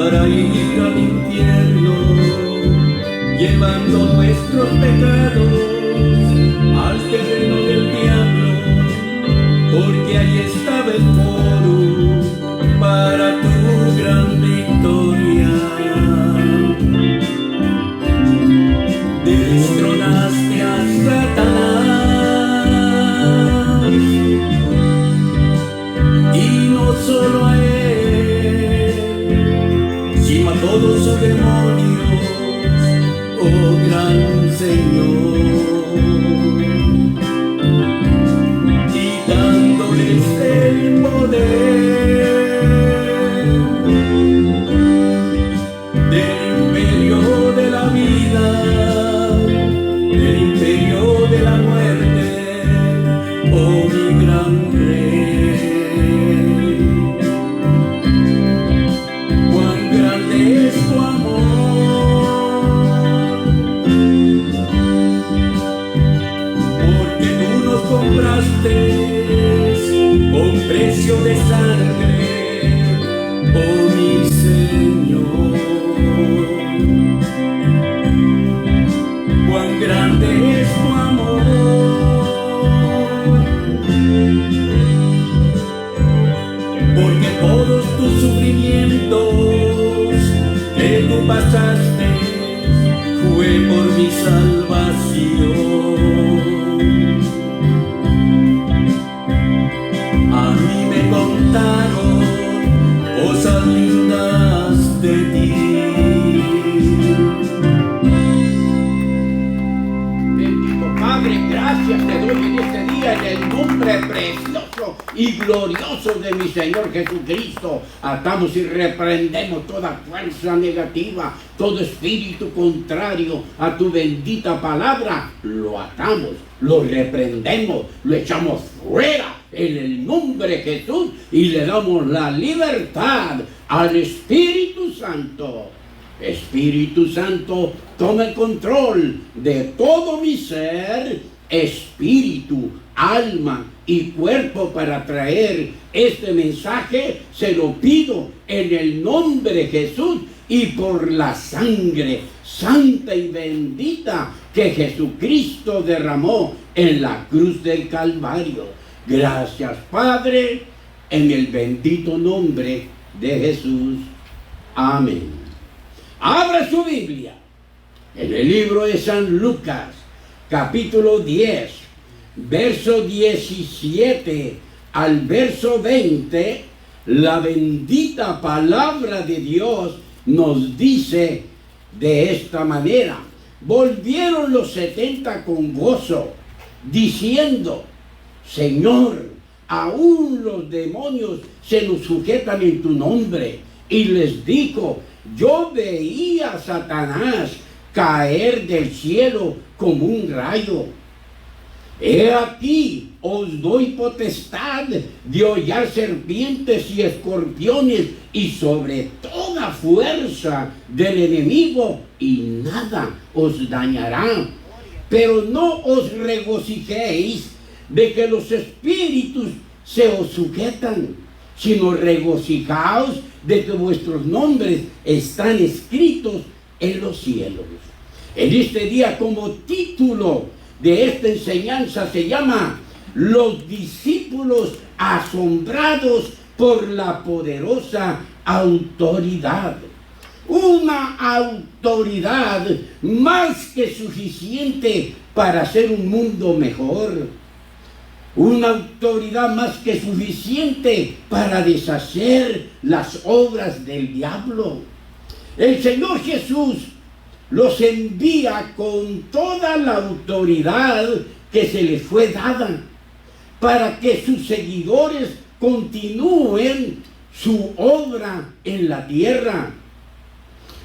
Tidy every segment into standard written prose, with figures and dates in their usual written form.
para ir al infierno, llevando nuestros pecados al terreno del diablo, porque ahí estaba el foro para tu gran victoria. Destronaste a Satanás, y no solo a él, sino a todos sus demonios, oh gran Señor, quitándoles el poder del imperio de la vida, del imperio de la muerte, oh mi gran Rey. Cuán grande es tu amor, porque tú nos compraste con precio de sangre, oh mi Señor. Cuán grande es tu amor, porque todos tus sufrimientos que tú pasaste fue por mi salvación. A mí me contaron cosas lindas de ti. Bendito Padre, gracias te doy en este día en el nombre precioso y glorioso de mi Señor Jesucristo. Atamos y reprendemos toda fuerza negativa, todo espíritu contrario a tu bendita palabra. Lo atamos, lo reprendemos, lo echamos fuera en el nombre de Jesús y le damos la libertad al Espíritu Santo. Espíritu Santo, toma el control de todo mi ser, espíritu, alma y cuerpo para traer este mensaje. Se lo pido en el nombre de Jesús y por la sangre santa y bendita que Jesucristo derramó en la cruz del Calvario. Gracias, Padre, en el bendito nombre de Jesús. Amén. Abra su Biblia en el libro de San Lucas, capítulo 10, verso 17 al verso 20. La bendita palabra de Dios nos dice de esta manera: volvieron los 70 con gozo, diciendo: Señor, aún los demonios se nos sujetan en tu nombre. Y les dijo: yo veía a Satanás caer del cielo como un rayo. He aquí, os doy potestad de hollar serpientes y escorpiones y sobre toda fuerza del enemigo, y nada os dañará. Pero no os regocijéis de que los espíritus se os sujetan, sino regocijaos de que vuestros nombres están escritos en los cielos. En este día, como título de esta enseñanza, se llama Los discípulos asombrados por la poderosa autoridad. Una autoridad más que suficiente para hacer un mundo mejor. Una autoridad más que suficiente para deshacer las obras del diablo. El Señor Jesús los envía con toda la autoridad que se les fue dada para que sus seguidores continúen su obra en la tierra.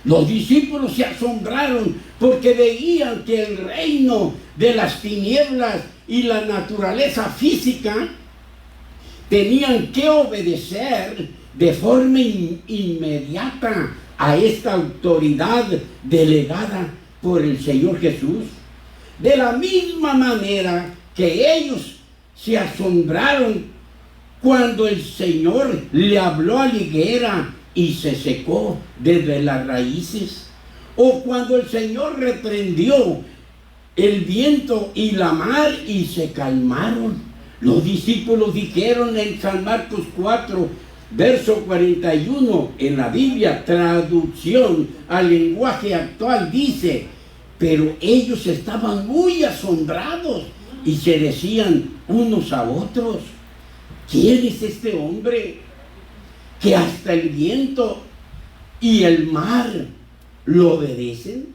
Los discípulos se asombraron porque veían que el reino de las tinieblas y la naturaleza física tenían que obedecer de forma inmediata a esta autoridad delegada por el Señor Jesús. De la misma manera que ellos se asombraron cuando el Señor le habló a la higuera y se secó desde las raíces. O cuando el Señor reprendió el viento y la mar y se calmaron. Los discípulos dijeron en San Marcos 4, verso 41, en la Biblia, traducción al lenguaje actual, dice: pero ellos estaban muy asombrados y se decían unos a otros: ¿quién es este hombre que hasta el viento y el mar lo obedecen?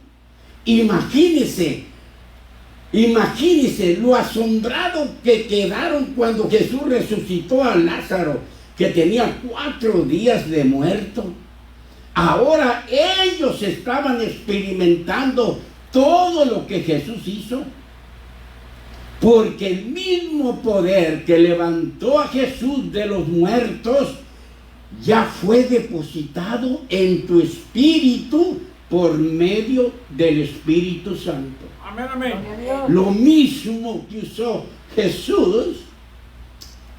Imagínense lo asombrado que quedaron cuando Jesús resucitó a Lázaro, que tenía 4 días de muerto. Ahora ellos estaban experimentando todo lo que Jesús hizo, porque el mismo poder que levantó a Jesús de los muertos ya fue depositado en tu espíritu por medio del Espíritu Santo. Amén, amén. Lo mismo que usó Jesús,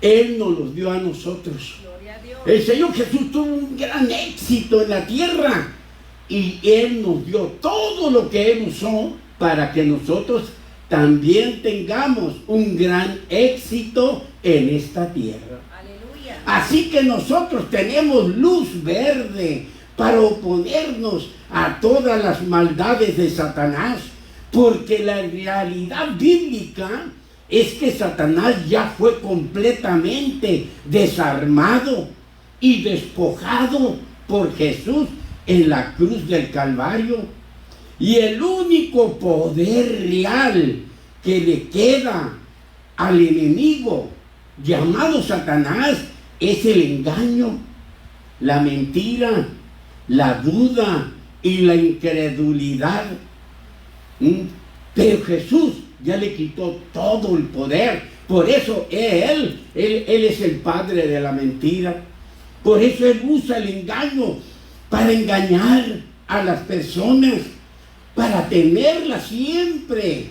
Él nos los dio a nosotros. El Señor Jesús tuvo un gran éxito en la tierra y Él nos dio todo lo que Él usó para que nosotros también tengamos un gran éxito en esta tierra. Aleluya. Así que nosotros tenemos luz verde para oponernos a todas las maldades de Satanás, porque la realidad bíblica es que Satanás ya fue completamente desarmado y despojado por Jesús en la cruz del Calvario. Y el único poder real que le queda al enemigo llamado Satanás es el engaño, la mentira, la duda y la incredulidad. Pero Jesús ya le quitó todo el poder. Por eso Él es el padre de la mentira. Por eso Él usa el engaño para engañar a las personas, para tenerlas siempre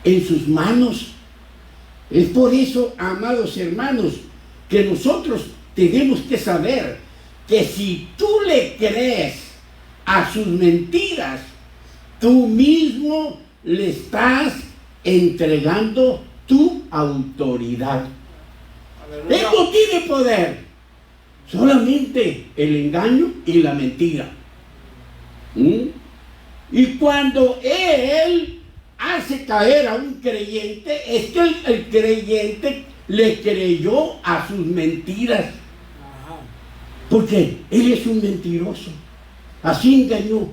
en sus manos. Es por eso, amados hermanos, que nosotros tenemos que saber que si tú le crees a sus mentiras, tú mismo le estás entregando tu autoridad. Él no tiene poder, solamente el engaño y la mentira. Y cuando Él hace caer a un creyente, es que el creyente le creyó a sus mentiras. Porque Él es un mentiroso. Así engañó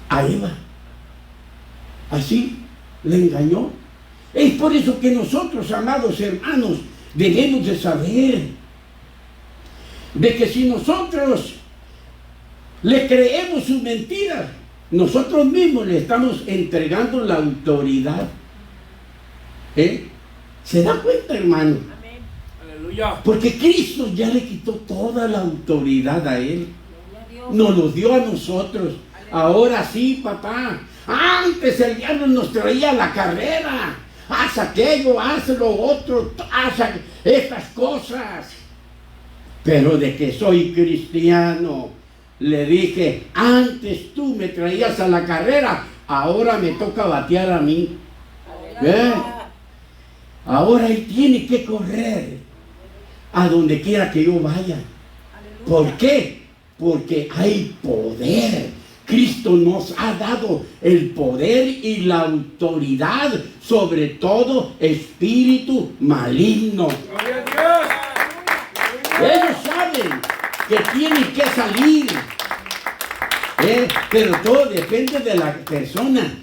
a Eva. Así le engañó. Es por eso que nosotros, amados hermanos, debemos de saber de que si nosotros le creemos sus mentiras, nosotros mismos le estamos entregando la autoridad. ¿Se da cuenta, hermano? Amén. Aleluya. Porque Cristo ya le quitó toda la autoridad a Él. Gloria a Dios. Nos lo dio a nosotros. Ahora sí, papá. Antes el diablo nos traía la carrera. Haz aquello, haz lo otro, haz estas cosas. Pero de que soy cristiano, le dije: antes tú me traías a la carrera, ahora me toca batear a mí. Ahora Él tiene que correr a donde quiera que yo vaya. ¿Por qué? Porque hay poder. Cristo nos ha dado el poder y la autoridad sobre todo espíritu maligno. Gloria a Dios. Ellos saben que tienen que salir, pero todo depende de la persona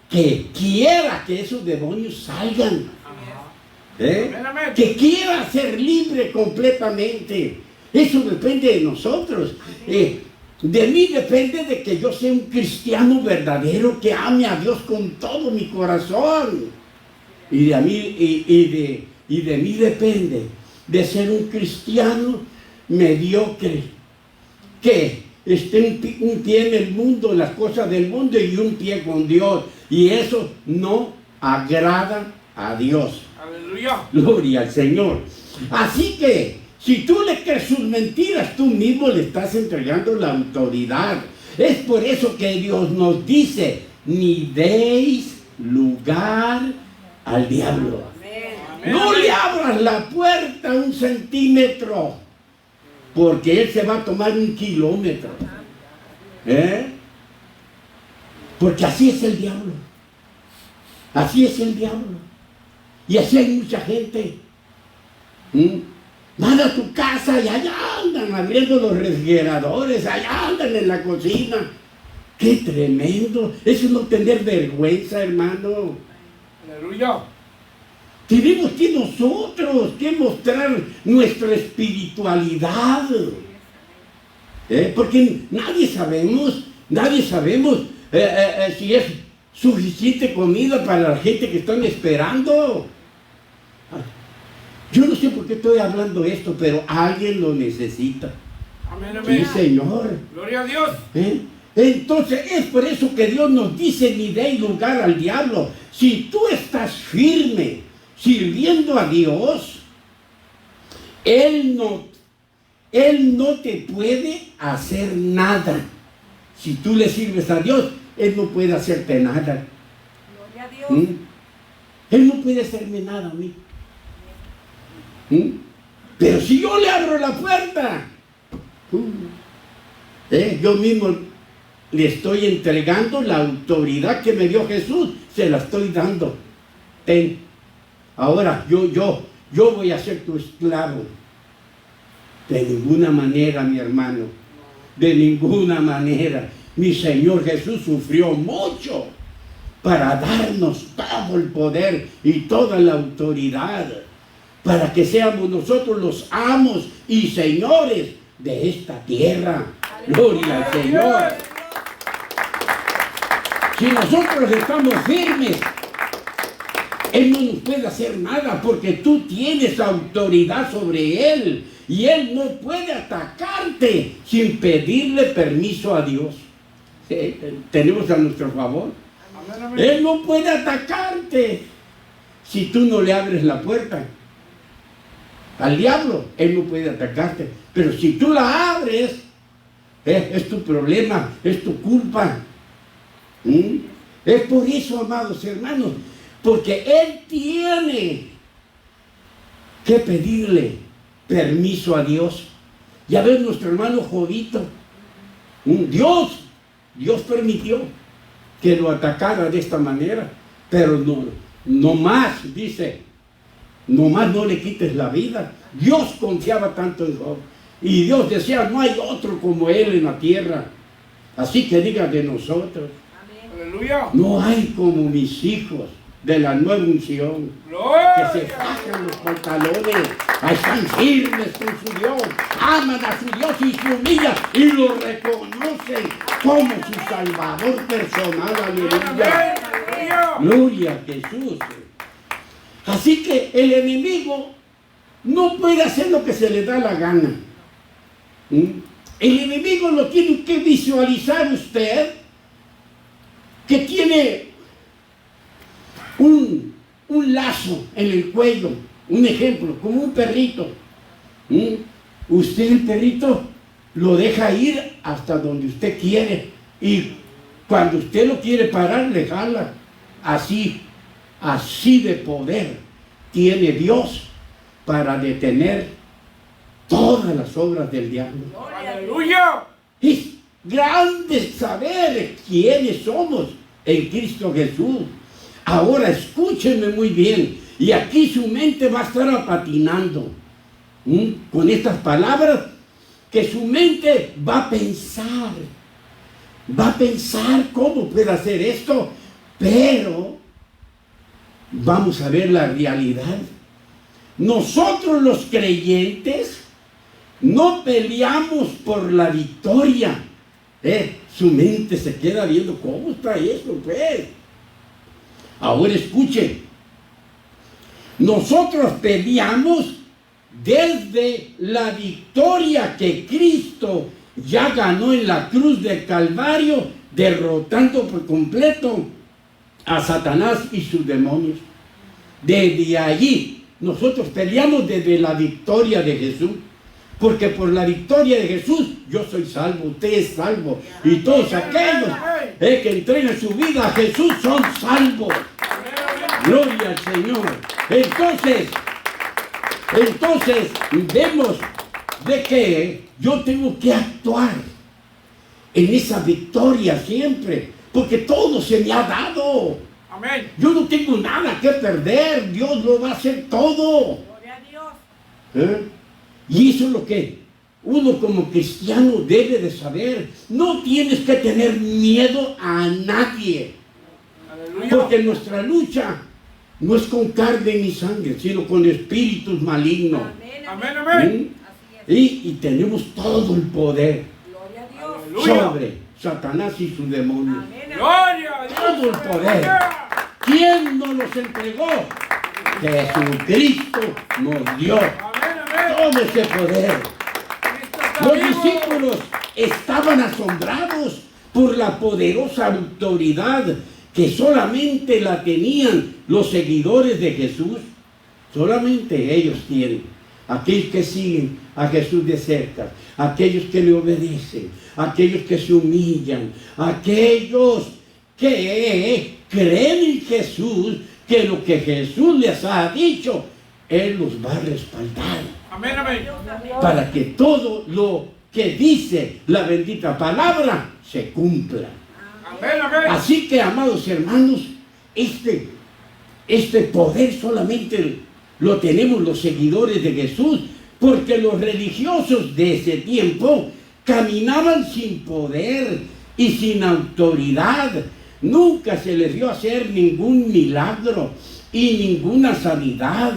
que quiera que esos demonios salgan, que quiera ser libre completamente. Eso depende de nosotros. De mí depende de que yo sea un cristiano verdadero, que ame a Dios con todo mi corazón. Y de mí depende de ser un cristiano mediocre, que esté un pie en el mundo, en las cosas del mundo, y un pie con Dios. Y eso no agrada a Dios. Aleluya. Gloria al Señor. Así que Si tú le crees sus mentiras, tú mismo le estás entregando la autoridad. Es por eso que Dios nos dice, ni deis lugar al diablo. No le abras la puerta 1 centímetro, porque él se va a tomar 1 kilómetro. Porque así es el diablo. Así es el diablo. Y así hay mucha gente. Van a tu casa y allá andan abriendo los refrigeradores, allá andan en la cocina. ¡Qué tremendo! Eso es no tener vergüenza, hermano. Aleluya. Tenemos que nosotros que mostrar nuestra espiritualidad. Porque nadie sabemos si es suficiente comida para la gente que están esperando. Yo no sé por qué estoy hablando esto, pero alguien lo necesita. Amén, Sí, amén. Señor. Gloria a Dios. Entonces es por eso que Dios nos dice, ni deis lugar al diablo. Si tú estás firme sirviendo a Dios, Él no te puede hacer nada. Si tú le sirves a Dios, Él no puede hacerte nada. Gloria a Dios. Él no puede hacerme nada a mí. Pero si yo le abro la puerta, yo mismo le estoy entregando la autoridad que me dio Jesús, se la estoy dando. Ten. Ahora yo voy a ser tu esclavo. De ninguna manera, mi hermano. De ninguna manera. Mi Señor Jesús sufrió mucho para darnos todo el poder y toda la autoridad, para que seamos nosotros los amos y señores de esta tierra. Gloria al Señor. Si nosotros estamos firmes, Él no nos puede hacer nada, porque tú tienes autoridad sobre Él y Él no puede atacarte sin pedirle permiso a Dios. Tenemos a nuestro favor. Amén, amén. Él no puede atacarte si tú no le abres la puerta. Al diablo, Él no puede atacarte. Pero si tú la abres, es tu problema, es tu culpa. Es por eso, amados hermanos, porque Él tiene que pedirle permiso a Dios. Ya ves nuestro hermano Jovito. Dios permitió que lo atacara de esta manera, pero no más, dice, no más no le quites la vida. Dios confiaba tanto en Job y Dios decía, no hay otro como él en la tierra. Así que diga de nosotros, Aleluya. no hay como mis hijos de la nueva unción, que Gloria. se bajan los pantalones, están firmes con su Dios, aman a su Dios y se humillan y lo reconocen como su Salvador personal. Aleluya. Aleluya. Gloria a Jesús. Así que el enemigo no puede hacer lo que se le da la gana. El enemigo lo tiene que visualizar usted, que tiene un lazo en el cuello, un ejemplo, como un perrito. Usted el perrito lo deja ir hasta donde usted quiere y cuando usted lo quiere parar, le jala. Así de poder tiene Dios para detener todas las obras del diablo. Aleluya. Es grande saber quiénes somos en Cristo Jesús. Ahora escúchenme muy bien, y aquí su mente va a estar patinando con estas palabras, que su mente va a pensar cómo puede hacer esto, pero vamos a ver la realidad. Nosotros los creyentes no peleamos por la victoria. Su mente se queda viendo cómo está eso, pues. Ahora escuchen, nosotros peleamos desde la victoria que Cristo ya ganó en la cruz del Calvario, derrotando por completo a Satanás y sus demonios. Desde allí, nosotros peleamos desde la victoria de Jesús. Porque por la victoria de Jesús yo soy salvo, usted es salvo. Y todos aquellos que entreguen su vida a Jesús son salvos. Gloria al Señor. Entonces vemos de que yo tengo que actuar en esa victoria siempre. Porque todo se me ha dado. Amén. Yo no tengo nada que perder. Dios lo va a hacer todo. Gloria a Dios. Y eso es lo que uno como cristiano debe de saber. No tienes que tener miedo a nadie. Aleluya. Porque nuestra lucha no es con carne ni sangre, sino con espíritus malignos. Amén. Amén, Amén. amén. Así es. Y tenemos todo el poder Gloria a Dios. Aleluya. sobre Satanás y sus demonios. Amén. Gloria a Dios. Todo el poder. Aleluya. ¿Quién nos los entregó? Jesucristo nos dio Amén, amén. todo ese poder. Cristo está Los vivo. discípulos estaban asombrados por la poderosa autoridad que solamente la tenían los seguidores de Jesús. Solamente ellos tienen. Aquellos que siguen a Jesús de cerca, aquellos que le obedecen, aquellos que se humillan, aquellos que creen en Jesús, que lo que Jesús les ha dicho, Él los va a respaldar. Amén, amén. Para que todo lo que dice la bendita palabra se cumpla. Amén, amén. Así que, amados hermanos, este poder solamente lo tenemos los seguidores de Jesús, porque los religiosos de ese tiempo caminaban sin poder y sin autoridad. Nunca se les dio hacer ningún milagro y ninguna sanidad.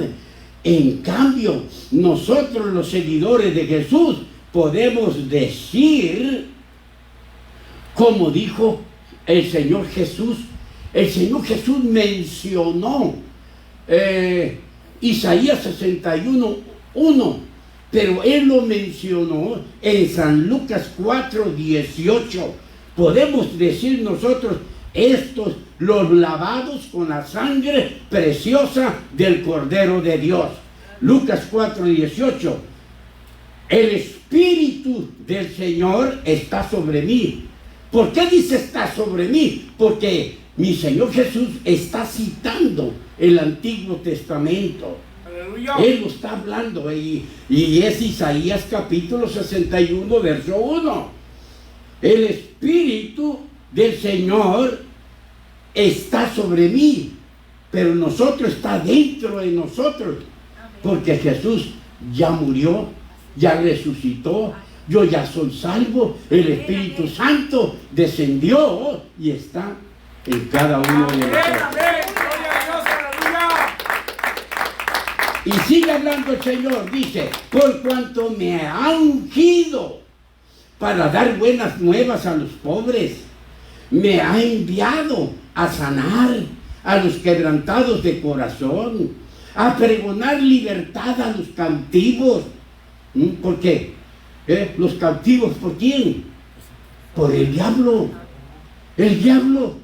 En cambio, nosotros los seguidores de Jesús podemos decir, como dijo el Señor Jesús. El Señor Jesús mencionó Isaías 61:1, pero Él lo mencionó en San Lucas 4:18. Podemos decir nosotros, estos los lavados con la sangre preciosa del Cordero de Dios. Lucas 4:18. El Espíritu del Señor está sobre mí. ¿Por qué dice está sobre mí? Porque mi Señor Jesús está citando el Antiguo Testamento. Aleluya. Él lo está hablando y es Isaías capítulo 61, verso 1. El Espíritu del Señor está sobre mí, pero nosotros está dentro de nosotros, porque Jesús ya murió, ya resucitó, yo ya soy salvo, el Espíritu Santo descendió y está en cada uno de Amén, nosotros. amén. Gloria a Dios. Aleluya. Y sigue hablando el Señor, dice, por cuanto me ha ungido para dar buenas nuevas a los pobres, me ha enviado a sanar a los quebrantados de corazón, a pregonar libertad a los cautivos. ¿Por qué? ¿Los cautivos por quién? Por el diablo. El diablo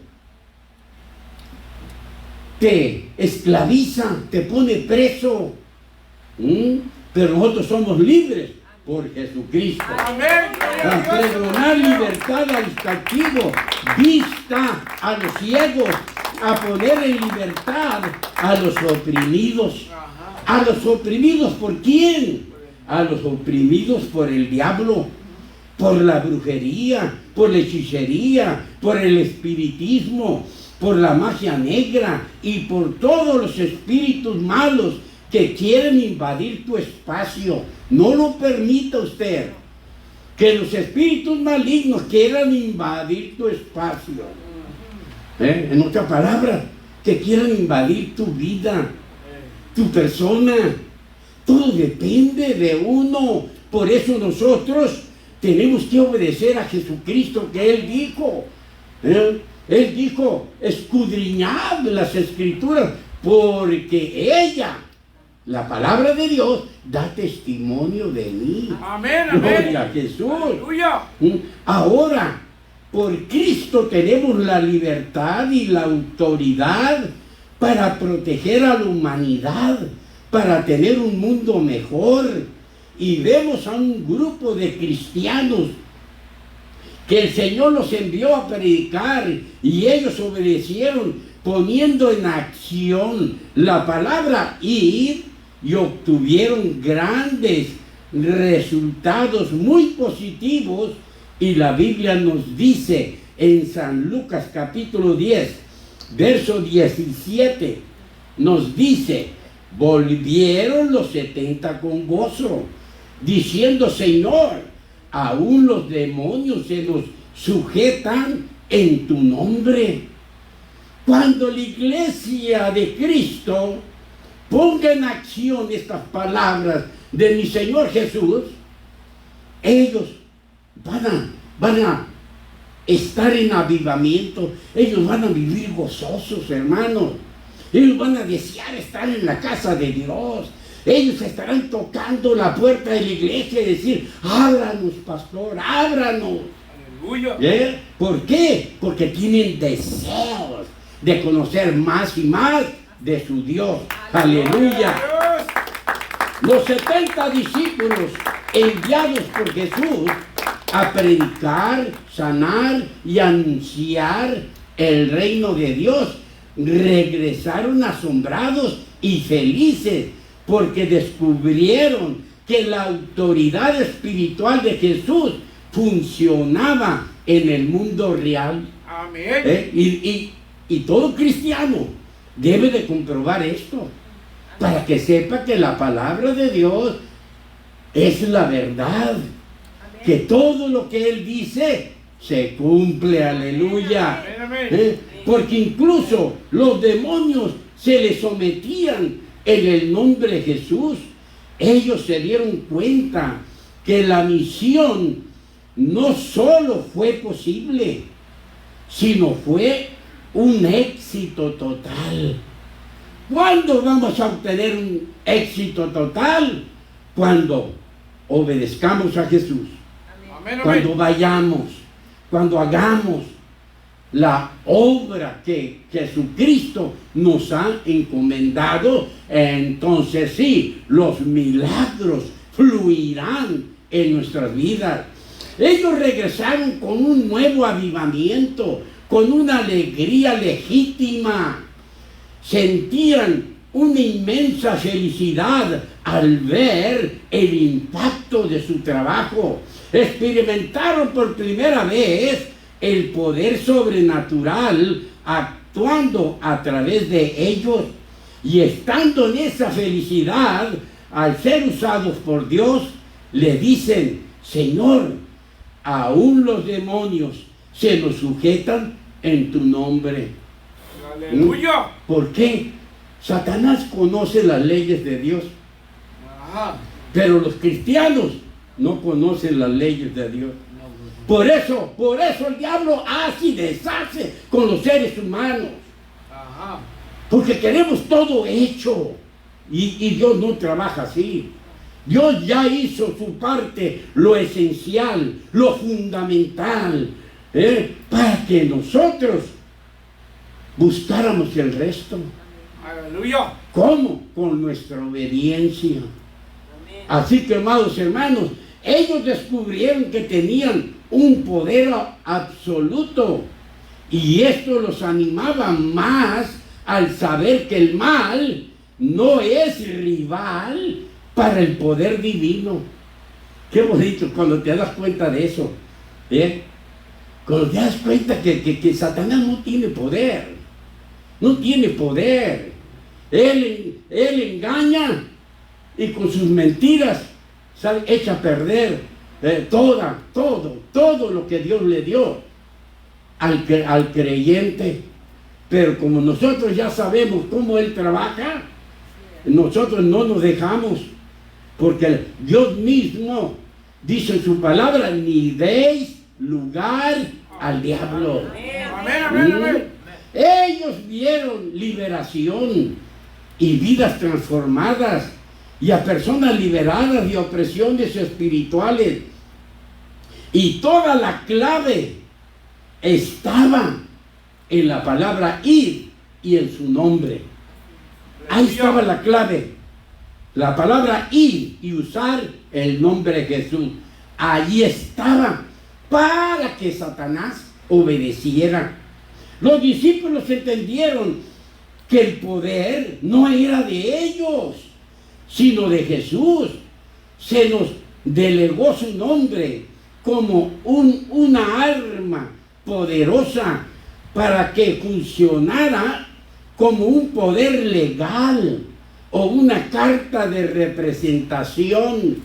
te esclaviza, te pone preso. Pero nosotros somos libres por Jesucristo. Amén. Gloria A a Dios. pregonar libertad a los cautivos, vista a los ciegos, a poner en libertad a los oprimidos. ¿A los oprimidos por quién? A los oprimidos por el diablo, por la brujería, por la hechicería, por el espiritismo, por la magia negra y por todos los espíritus malos que quieren invadir tu espacio. No lo permita usted, que los espíritus malignos quieran invadir tu espacio. En otra palabra, que quieran invadir tu vida, tu persona. Todo depende de uno. Por eso nosotros tenemos que obedecer a Jesucristo, que Él dijo. Él dijo, escudriñad las Escrituras, porque ella, la palabra de Dios, da testimonio de mí. Amén, amén. Gloria a Jesús. Aleluya. Ahora, por Cristo tenemos la libertad y la autoridad para proteger a la humanidad, para tener un mundo mejor y vemos a un grupo de cristianos que el Señor los envió a predicar y ellos obedecieron poniendo en acción la palabra ir y obtuvieron grandes resultados muy positivos. Y la Biblia nos dice en San Lucas capítulo 10, verso 17, nos dice: volvieron los 70 con gozo, diciendo: Señor, aún los demonios se nos sujetan en tu nombre. Cuando la iglesia de Cristo ponga en acción estas palabras de mi Señor Jesús, ellos van a estar en avivamiento, ellos van a vivir gozosos, hermanos. Ellos van a desear estar en la casa de Dios. Ellos estarán tocando la puerta de la iglesia y decir: ábranos, pastor, ábranos. Aleluya. ¿Por qué? Porque tienen deseos de conocer más y más de su Dios. Aleluya. Los 70 discípulos enviados por Jesús a predicar, sanar y anunciar el reino de Dios regresaron asombrados y felices porque descubrieron que la autoridad espiritual de Jesús funcionaba en el mundo real. Amén. Y todo cristiano debe de comprobar esto para que sepa que la palabra de Dios es la verdad. Que todo lo que Él dice se cumple. Aleluya. Porque incluso los demonios se les sometían en el nombre de Jesús. Ellos se dieron cuenta que la misión no solo fue posible, sino fue un éxito total. ¿Cuándo vamos a obtener un éxito total? Cuando obedezcamos a Jesús. Amén. Cuando vayamos, cuando hagamos la obra que Jesucristo nos ha encomendado, entonces sí, los milagros fluirán en nuestras vidas. Ellos regresaron con un nuevo avivamiento, con una alegría legítima. Sentían una inmensa felicidad al ver el impacto de su trabajo. Experimentaron por primera vez el poder sobrenatural actuando a través de ellos, y estando en esa felicidad, al ser usados por Dios, le dicen: Señor, aún los demonios se nos sujetan en tu nombre. Aleluya. ¿Por qué? Satanás conoce las leyes de Dios, Ajá. pero los cristianos no conocen las leyes de Dios. Por eso el diablo hace y deshace con los seres humanos. Ajá. Porque queremos todo hecho. Y Dios no trabaja así. Dios ya hizo su parte, lo esencial, lo fundamental, para que nosotros buscáramos el resto. Aleluya. ¿Cómo? Con nuestra obediencia. Así que, amados hermanos, ellos descubrieron que tenían un poder absoluto, y esto los animaba más al saber que el mal no es rival para el poder divino. Qué bonito cuando te das cuenta de eso, cuando te das cuenta que Satanás no tiene poder, no tiene poder. Él engaña y con sus mentiras echa a perder todo lo que Dios le dio al creyente. Pero como nosotros ya sabemos cómo Él trabaja, nosotros no nos dejamos, porque Dios mismo dice en su palabra: ni deis lugar al diablo. Amén. Ellos vieron liberación y vidas transformadas, y a personas liberadas de opresiones espirituales. Y toda la clave estaba en la palabra ir y en su nombre. Ahí estaba la clave. La palabra ir y usar el nombre de Jesús. Allí estaba para que Satanás obedeciera. Los discípulos entendieron que el poder no era de ellos, sino de Jesús. Se nos delegó su nombre como una arma poderosa para que funcionara como un poder legal o una carta de representación.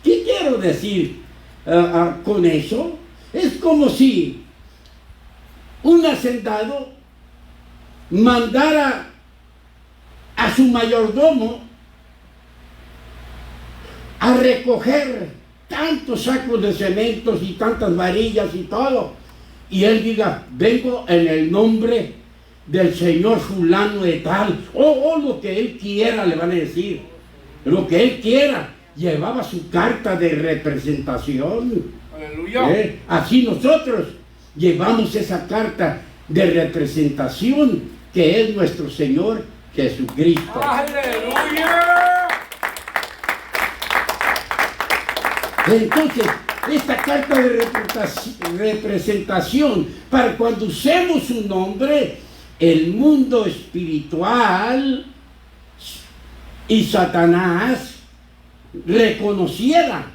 ¿Qué quiero decir con eso? Es como si un hacendado mandara a su mayordomo a recoger tantos sacos de cementos y tantas varillas y todo, y él diga: vengo en el nombre del señor fulano de tal, o lo que él quiera, le van a decir, lo que él quiera. Llevaba su carta de representación. Aleluya. Así nosotros llevamos esa carta de representación que es nuestro Señor Jesucristo. Aleluya. Entonces, esta carta de representación, para cuando usemos su nombre, el mundo espiritual y Satanás reconociera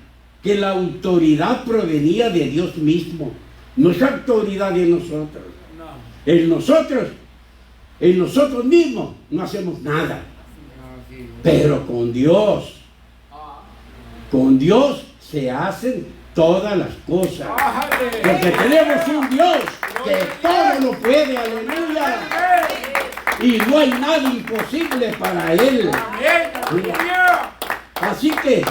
que la autoridad provenía de Dios mismo, no es autoridad de nosotros. No. En nosotros mismos no hacemos nada, pero con Dios se hacen todas las cosas, porque tenemos un Dios que todo lo puede, aleluya, y no hay nada imposible para Él. Así que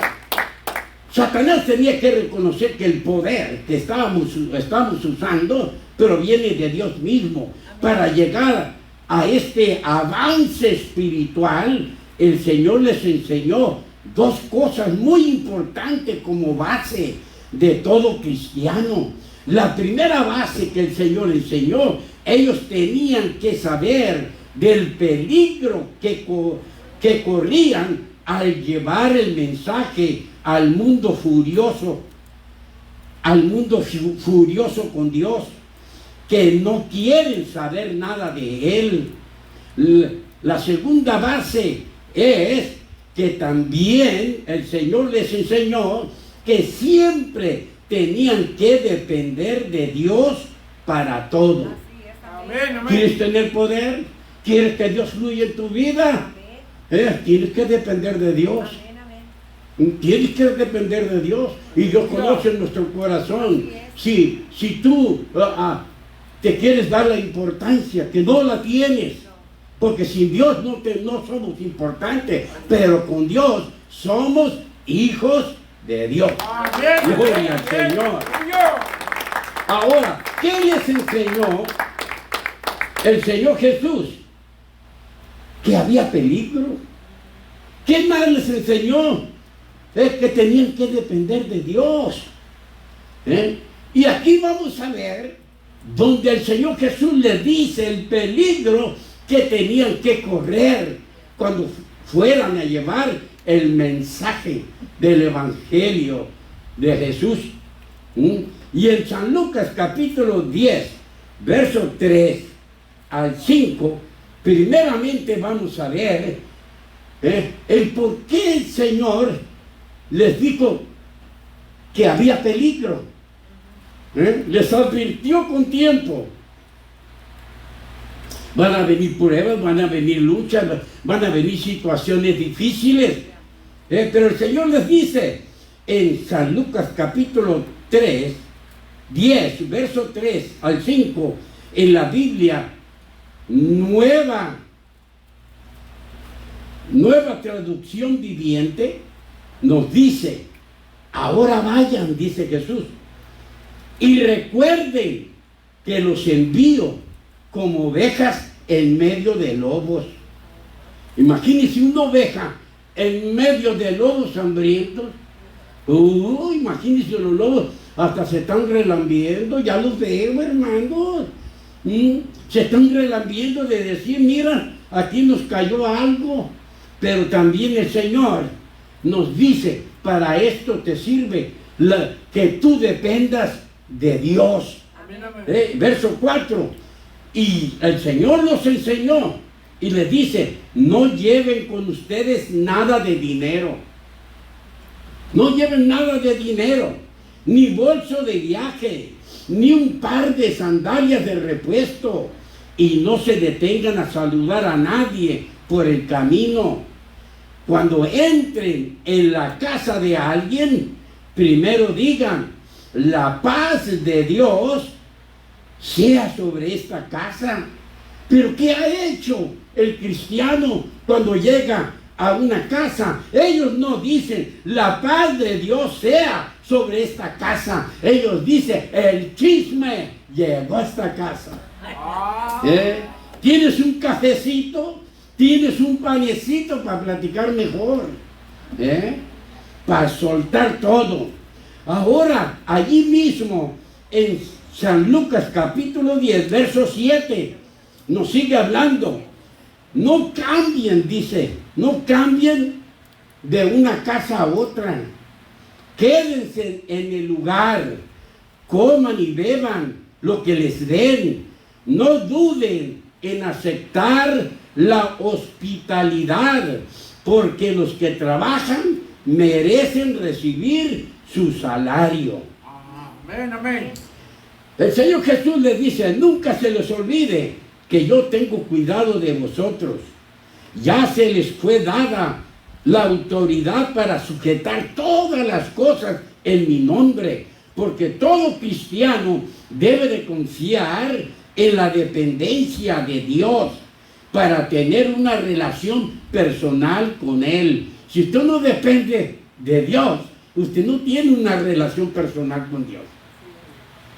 Satanás tenía que reconocer que el poder que estamos usando proviene de Dios mismo. Para llegar a este avance espiritual, el Señor les enseñó dos cosas muy importantes como base de todo cristiano. La primera base que el Señor enseñó, ellos tenían que saber del peligro que corrían al llevar el mensaje al mundo furioso con Dios, que no quieren saber nada de Él. La segunda base es que también el Señor les enseñó que siempre tenían que depender de Dios para todo. Amén, ¿Quieres amén. tener poder? ¿Quieres que Dios fluya en tu vida? Tienes que depender de Dios. Tienes que depender de Dios. Y Dios conoce nuestro corazón. Si tú te quieres dar la importancia, que no la tienes, porque sin Dios no somos importantes, pero con Dios somos hijos de Dios. Amén. Gloria al Señor. Ahora, ¿qué les enseñó el Señor Jesús? Que había peligro. ¿Qué más les enseñó? Es que tenían que depender de Dios. Y aquí vamos a ver donde el Señor Jesús les dice el peligro que tenían que correr cuando fueran a llevar el mensaje del Evangelio de Jesús. Y en San Lucas capítulo 10, verso 3 al 5, primeramente vamos a ver el por qué el Señor les dijo que había peligro. Les advirtió con tiempo. Van a venir pruebas, van a venir luchas, van a venir situaciones difíciles. Pero el Señor les dice en San Lucas capítulo 3, 10, verso 3 al 5, en la Biblia nueva traducción viviente, nos dice: ahora vayan, dice Jesús, y recuerden que los envío como ovejas en medio de lobos. Imagínense una oveja en medio de lobos hambrientos. Imagínense, los lobos hasta se están relambiendo, ya los veo, hermanos. Se están relambiendo de decir: mira, aquí nos cayó algo. Pero también el Señor nos dice para esto te sirve, que tú dependas de Dios. Amén, amén. Verso 4. Y el Señor los enseñó y les dice, no lleven con ustedes nada de dinero. No lleven nada de dinero, ni bolso de viaje, ni un par de sandalias de repuesto, y no se detengan a saludar a nadie por el camino. Cuando entren en la casa de alguien, primero digan, la paz de Dios sea sobre esta casa. Pero ¿qué ha hecho el cristiano cuando llega a una casa? Ellos no dicen, la paz de Dios sea sobre esta casa. Ellos dicen, el chisme llegó a esta casa. ¿Tienes un cafecito? ¿Tienes un panecito para platicar mejor? Para soltar todo. Ahora, allí mismo, en San Lucas capítulo 10, verso 7, nos sigue hablando. No cambien, dice, no cambien de una casa a otra. Quédense en el lugar, coman y beban lo que les den. No duden en aceptar la hospitalidad, porque los que trabajan merecen recibir su salario. Amén, amén. El Señor Jesús les dice, nunca se les olvide que yo tengo cuidado de vosotros. Ya se les fue dada la autoridad para sujetar todas las cosas en mi nombre, porque todo cristiano debe de confiar en la dependencia de Dios para tener una relación personal con Él. Si usted no depende de Dios, usted no tiene una relación personal con Dios.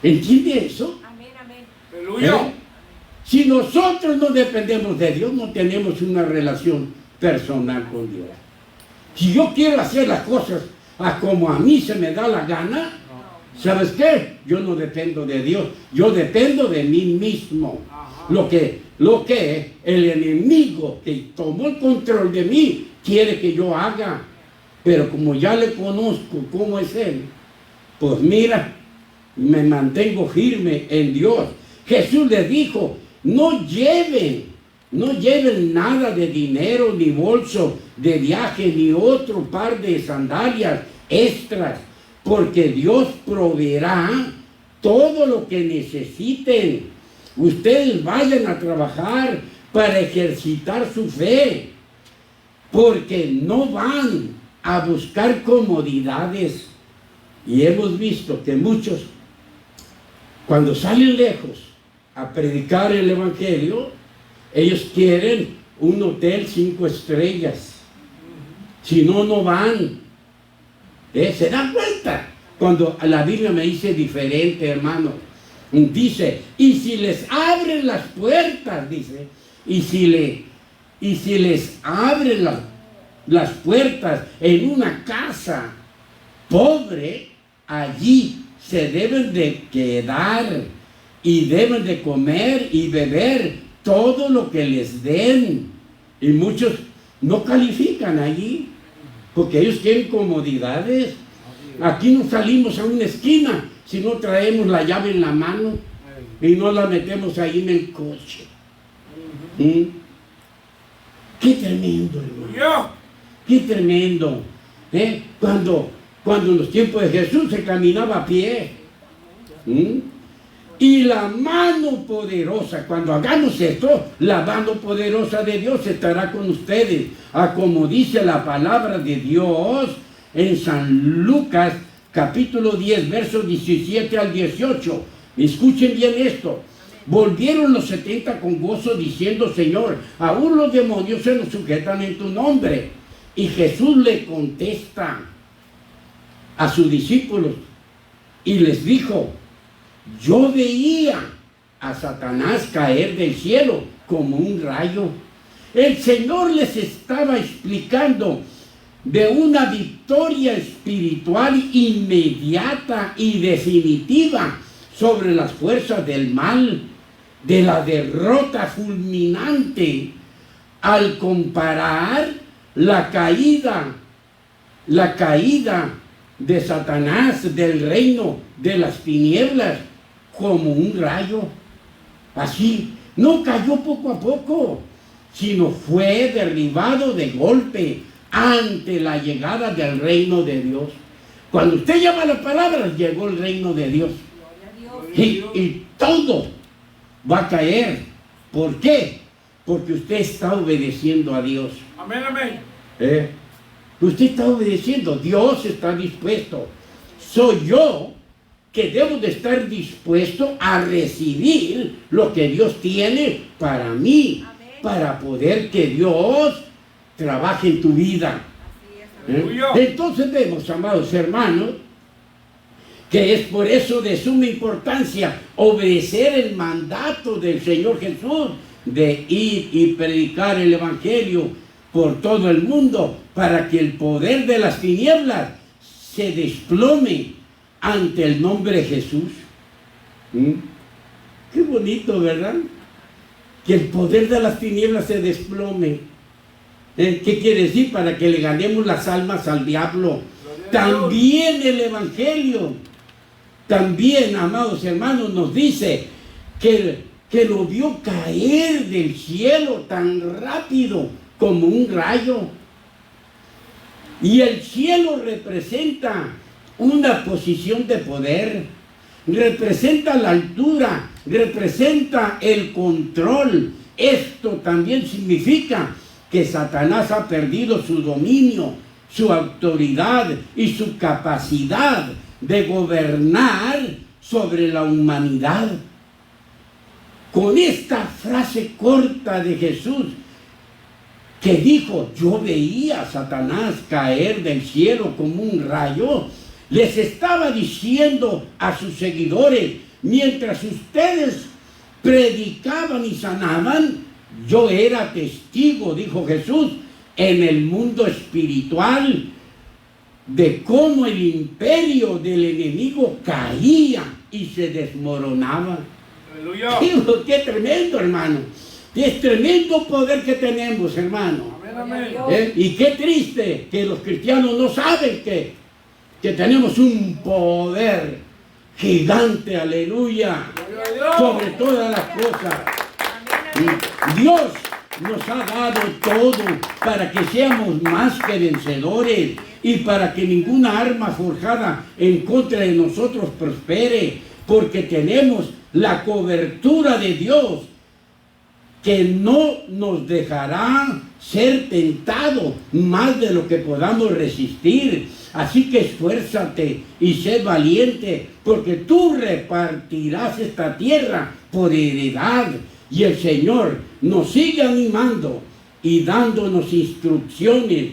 ¿Entiende eso? Amén, amén. Aleluya. Si nosotros no dependemos de Dios, no tenemos una relación personal con Dios. Si yo quiero hacer las cosas como a mí se me da la gana, ¿sabes qué? Yo no dependo de Dios, yo dependo de mí mismo. Lo que el enemigo que tomó el control de mí quiere que yo haga. Pero como ya le conozco cómo es Él, pues mira, me mantengo firme en Dios. Jesús le dijo, no lleven nada de dinero, ni bolso de viaje, ni otro par de sandalias extras, porque Dios proveerá todo lo que necesiten. Ustedes vayan a trabajar para ejercitar su fe, porque no van a buscar comodidades. Y hemos visto que muchos, cuando salen lejos a predicar el Evangelio, ellos quieren un hotel 5 estrellas. Si no, no van. ¿Se dan cuenta? Cuando la Biblia me dice diferente, hermano. Dice, y si les abren las puertas, dice, y si les abren las puertas en una casa pobre, allí se deben de quedar y deben de comer y beber todo lo que les den. Y muchos no califican allí porque ellos quieren comodidades. Aquí no salimos a una esquina si no traemos la llave en la mano y no la metemos ahí en el coche. Qué tremendo, hermano. Qué tremendo. Cuando en los tiempos de Jesús se caminaba a pie. Y la mano poderosa, cuando hagamos esto, la mano poderosa de Dios estará con ustedes. Como dice la palabra de Dios en San Lucas capítulo 10, versos 17 al 18. Escuchen bien esto. Volvieron los 70 con gozo diciendo, Señor, aún los demonios se nos sujetan en tu nombre. Y Jesús le contesta a sus discípulos y les dijo, yo veía a Satanás caer del cielo como un rayo. El Señor les estaba explicando de una victoria espiritual inmediata y definitiva sobre las fuerzas del mal, de la derrota fulminante, al comparar la caída la caída de Satanás del reino de las tinieblas como un rayo. Así, no cayó poco a poco, sino fue derribado de golpe ante la llegada del reino de Dios. Cuando usted llama las palabras, llegó el reino de Dios. Y todo va a caer. ¿Por qué? Porque usted está obedeciendo a Dios. Amén, amén. Usted está obedeciendo. Dios está dispuesto. Soy yo que debo de estar dispuesto a recibir lo que Dios tiene para mí. Amén. Para poder que Dios trabaje en tu vida. Aleluya. Entonces vemos, amados hermanos, que es por eso de suma importancia obedecer el mandato del Señor Jesús de ir y predicar el Evangelio por todo el mundo para que el poder de las tinieblas se desplome ante el nombre de Jesús. Qué bonito, ¿verdad? Que el poder de las tinieblas se desplome. ¿Qué quiere decir? Para que le ganemos las almas al diablo. También el Evangelio, también, amados hermanos, nos dice que lo vio caer del cielo tan rápido como un rayo. Y el cielo representa una posición de poder, representa la altura, representa el control. Esto también significa que Satanás ha perdido su dominio, su autoridad y su capacidad de gobernar sobre la humanidad. Con esta frase corta de Jesús, que dijo, yo veía a Satanás caer del cielo como un rayo, les estaba diciendo a sus seguidores, mientras ustedes predicaban y sanaban, yo era testigo, dijo Jesús, en el mundo espiritual, de cómo el imperio del enemigo caía y se desmoronaba. Aleluya. ¡Qué tremendo, hermano! Es tremendo poder que tenemos, hermano. Amén, amén. Y qué triste que los cristianos no saben que tenemos un poder gigante, aleluya, sobre todas las cosas. Dios nos ha dado todo para que seamos más que vencedores y para que ninguna arma forjada en contra de nosotros prospere, porque tenemos la cobertura de Dios que no nos dejará ser tentados más de lo que podamos resistir. Así que esfuérzate y sé valiente, porque tú repartirás esta tierra por heredad. Y el Señor nos sigue animando y dándonos instrucciones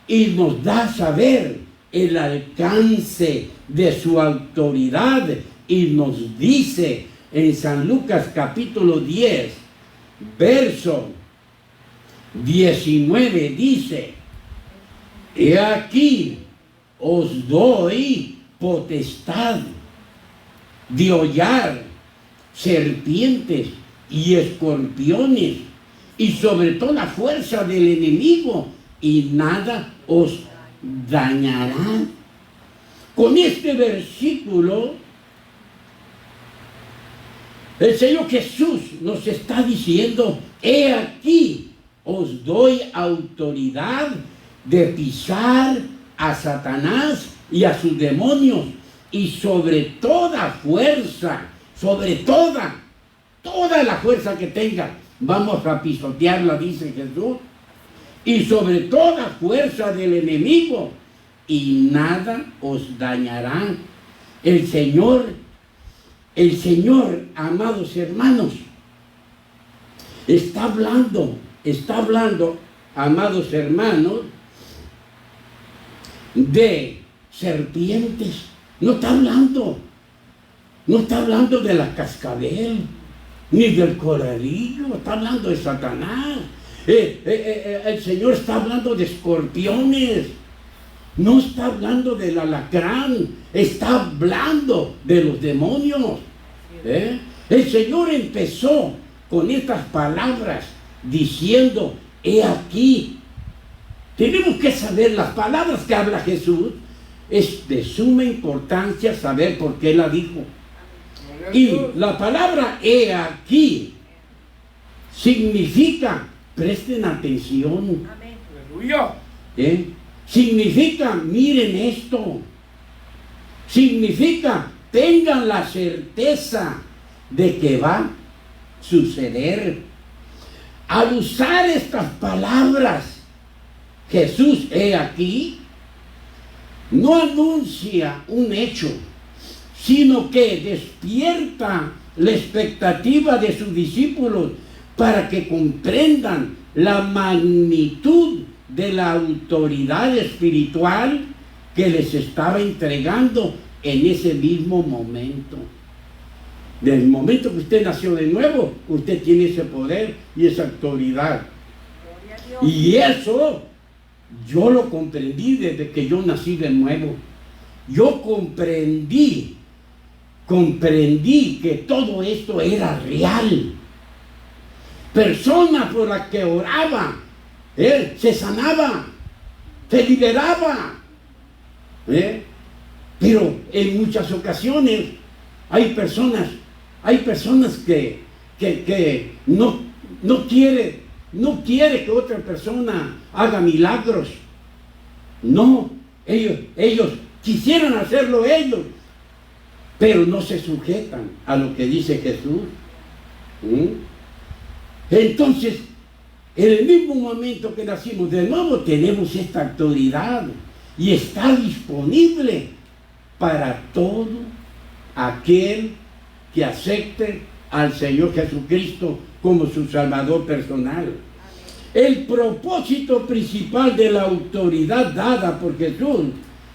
y nos da a saber el alcance de su autoridad y nos dice en San Lucas capítulo 10, verso 19, dice, he aquí os doy potestad de hollar serpientes y escorpiones y sobre toda fuerza del enemigo y nada os dañará. Con este versículo el Señor Jesús nos está diciendo, he aquí os doy autoridad de pisar a Satanás y a sus demonios y sobre toda fuerza, sobre toda la fuerza que tenga, vamos a pisotearla, dice Jesús, y sobre toda fuerza del enemigo, y nada os dañará. El Señor, amados hermanos, está hablando, amados hermanos, de serpientes. No está hablando de la cascabel, ni del coralillo, está hablando de Satanás. El Señor está hablando de escorpiones, no está hablando del alacrán, está hablando de los demonios. El Señor empezó con estas palabras diciendo, he aquí tenemos que saber las palabras que habla Jesús. Es de suma importancia saber por qué la dijo. Y la palabra he aquí significa, presten atención, Amén. Aleluya. significa, miren esto, significa, tengan la certeza de que va a suceder. Al usar estas palabras, Jesús, he aquí, no anuncia un hecho, sino que despierta la expectativa de sus discípulos para que comprendan la magnitud de la autoridad espiritual que les estaba entregando en ese mismo momento. Desde el momento que usted nació de nuevo, usted tiene ese poder y esa autoridad. Gloria a Dios. Y eso yo lo comprendí desde que yo nací de nuevo. Yo comprendí que todo esto era real. Personas por las que oraba, se sanaba, se liberaba. Pero en muchas ocasiones hay personas que no quiere que otra persona haga milagros. No, ellos quisieran hacerlo ellos, pero no se sujetan a lo que dice Jesús. Entonces, en el mismo momento que nacimos de nuevo, tenemos esta autoridad y está disponible para todo aquel que acepte al Señor Jesucristo como su Salvador personal. El propósito principal de la autoridad dada por Jesús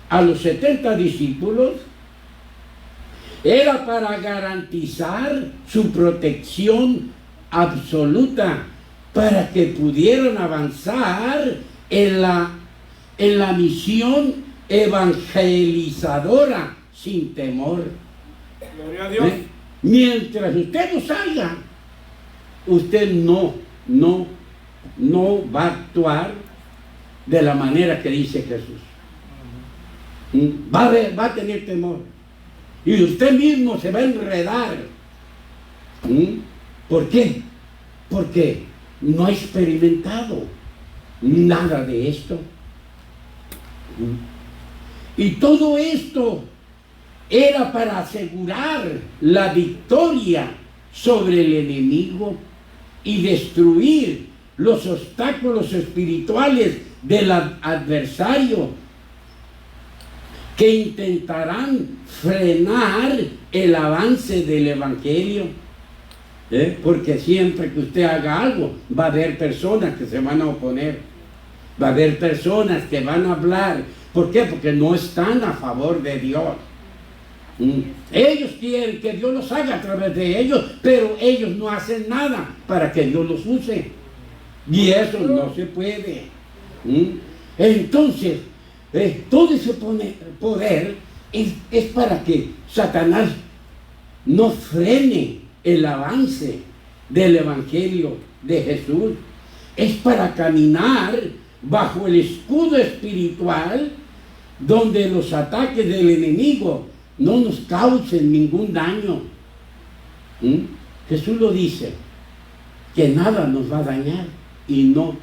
a los 70 discípulos era para garantizar su protección absoluta, para que pudieran avanzar en la misión evangelizadora sin temor. Gloria a Dios. Mientras usted no salga, usted no va a actuar de la manera que dice Jesús. Va a tener temor. Y usted mismo se va a enredar. ¿Por qué? Porque no ha experimentado nada de esto. Y todo esto era para asegurar la victoria sobre el enemigo y destruir los obstáculos espirituales del adversario que intentarán frenar el avance del evangelio. Porque siempre que usted haga algo, va a haber personas que se van a oponer, va a haber personas que van a hablar. ¿Por qué? Porque no están a favor de Dios. Ellos quieren que Dios los haga a través de ellos, pero ellos no hacen nada para que Dios los use. Y eso no se puede. Entonces, todo ese poder es para que Satanás no frene el avance del Evangelio de Jesús. Es para caminar bajo el escudo espiritual donde los ataques del enemigo no nos causen ningún daño. Jesús lo dice, que nada nos va a dañar y no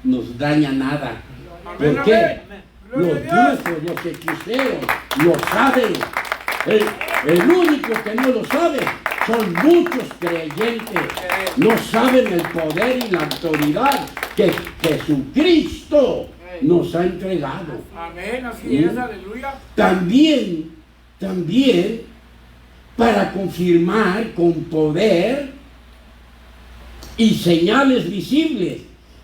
nos daña nada. Amén, ¿Por qué? amén. Los Gloria a Dios. brujos, los hechiceros, lo saben. El único que no lo sabe son muchos creyentes. No saben el poder y la autoridad que Jesucristo nos ha entregado. Amén, así es, aleluya. También para confirmar con poder y señales visibles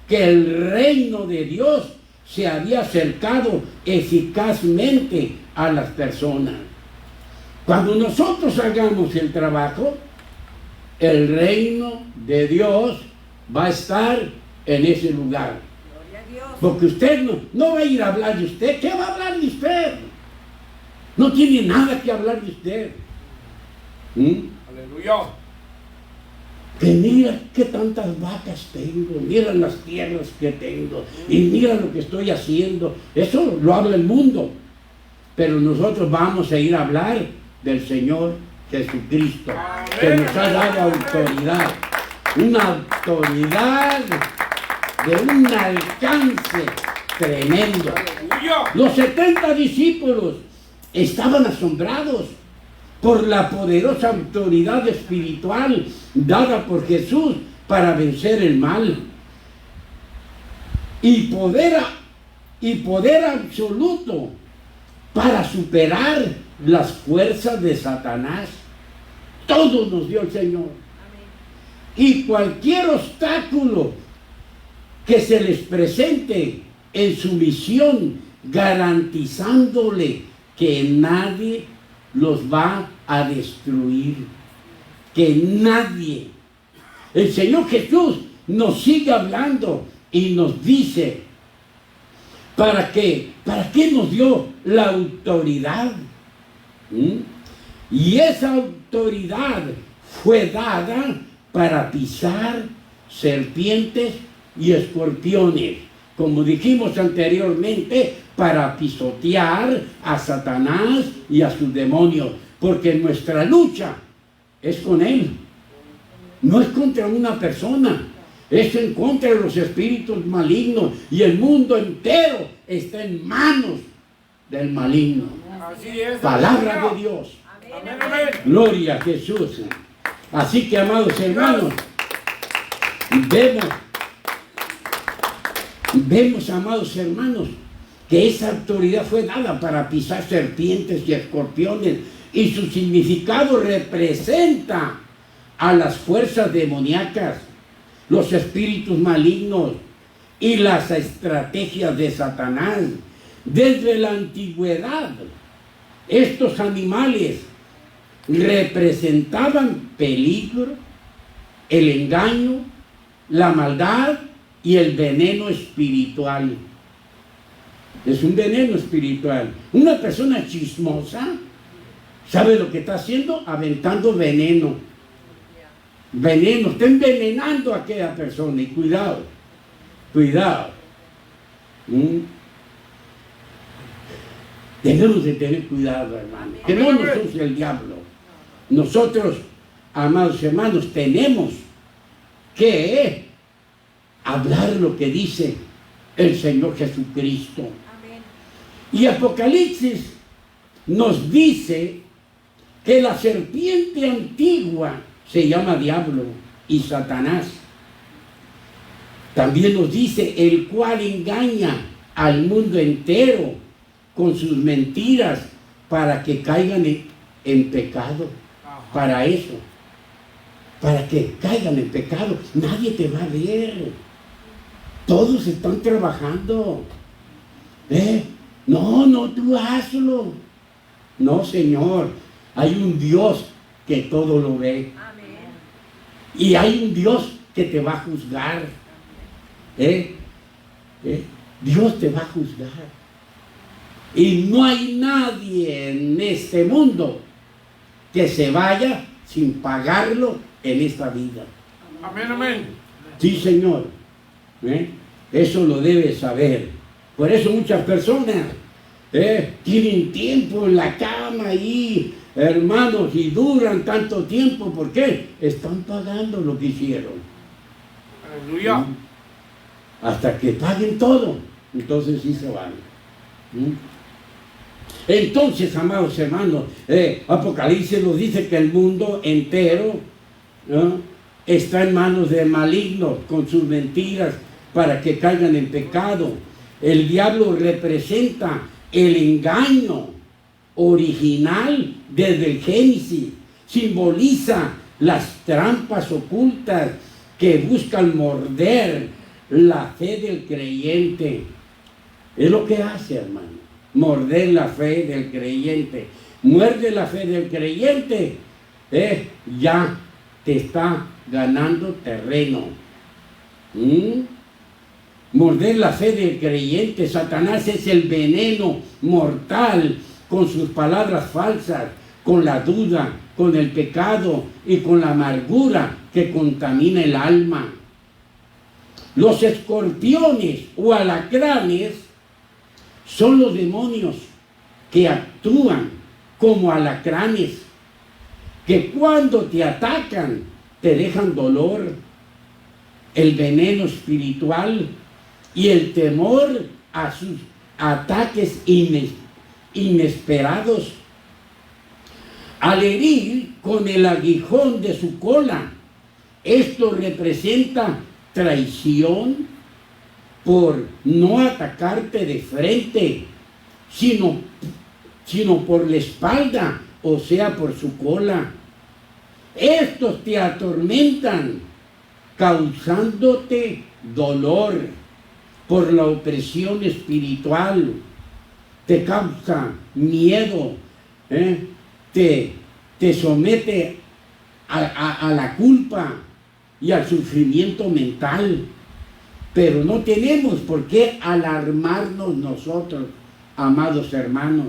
que el reino de Dios se había acercado eficazmente a las personas. Cuando nosotros hagamos el trabajo, el reino de Dios va a estar en ese lugar. Gloria a Dios. Porque usted no va a ir a hablar de usted. ¿Qué va a hablar de usted? No tiene nada que hablar de usted. Aleluya. Que mira qué tantas vacas tengo, mira las tierras que tengo y mira lo que estoy haciendo. Eso lo habla el mundo. Pero nosotros vamos a ir a hablar del Señor Jesucristo, que nos ha dado autoridad. Una autoridad de un alcance tremendo. Los 70 discípulos estaban asombrados por la poderosa autoridad espiritual dada por Jesús para vencer el mal. Y poder absoluto para superar las fuerzas de Satanás. Todo nos dio el Señor. Y cualquier obstáculo que se les presente en su misión, garantizándole que nadie los va a destruir, que nadie. El Señor Jesús nos sigue hablando y nos dice, ¿para qué nos dio la autoridad? Y esa autoridad fue dada para pisar serpientes y escorpiones, como dijimos anteriormente, para pisotear a Satanás y a sus demonios, porque nuestra lucha es con él, no es contra una persona, es en contra de los espíritus malignos, y el mundo entero está en manos del maligno. Así es. Palabra de Dios. Amén, amén. Gloria a Jesús. Así que, amados hermanos, vemos, amados hermanos, que esa autoridad fue dada para pisar serpientes y escorpiones, y su significado representa a las fuerzas demoníacas, los espíritus malignos y las estrategias de Satanás. Desde la antigüedad, estos animales representaban peligro, el engaño, la maldad y el veneno espiritual. Es un veneno espiritual. Una persona chismosa, ¿sabe lo que está haciendo? Aventando veneno. Veneno, está envenenando a aquella persona. Y cuidado, cuidado. Debemos de tener cuidado, hermano. Que no nos use el diablo. Nosotros, amados hermanos, tenemos que hablar lo que dice el Señor Jesucristo. Amén. Y Apocalipsis nos dice que la serpiente antigua se llama diablo y Satanás. También nos dice el cual engaña al mundo entero con sus mentiras para que caigan en pecado. Para eso, para que caigan en pecado. Nadie te va a ver. Todos están trabajando. No, tú hazlo. No, Señor. Hay un Dios que todo lo ve. Amén. Y hay un Dios que te va a juzgar. Dios te va a juzgar. Y no hay nadie en este mundo que se vaya sin pagarlo en esta vida. Amén, amén. Sí, Señor. Eso lo debes saber. Por eso muchas personas tienen tiempo en la cama ahí, hermanos, y duran tanto tiempo. ¿Por qué? Están pagando lo que hicieron. Aleluya. Hasta que paguen todo, entonces sí se van. Entonces, amados hermanos, Apocalipsis nos dice que el mundo entero, ¿no?, está en manos de malignos con sus mentiras para que caigan en pecado. El diablo representa el engaño original desde el Génesis. Simboliza las trampas ocultas que buscan morder la fe del creyente. Es lo que hace, hermano. Morder la fe del creyente. Muerde la fe del creyente, ya te está ganando terreno. Morder la fe del creyente. Satanás es el veneno mortal con sus palabras falsas, con la duda, con el pecado y con la amargura que contamina el alma. Los escorpiones o alacranes son los demonios que actúan como alacranes, que cuando te atacan te dejan dolor, el veneno espiritual y el temor a sus ataques inesperados. Al herir con el aguijón de su cola, esto representa traición por no atacarte de frente, sino por la espalda, o sea, por su cola. Estos te atormentan, causándote dolor por la opresión espiritual. Te causa miedo, te somete a la culpa y al sufrimiento mental. Pero no tenemos por qué alarmarnos nosotros, amados hermanos.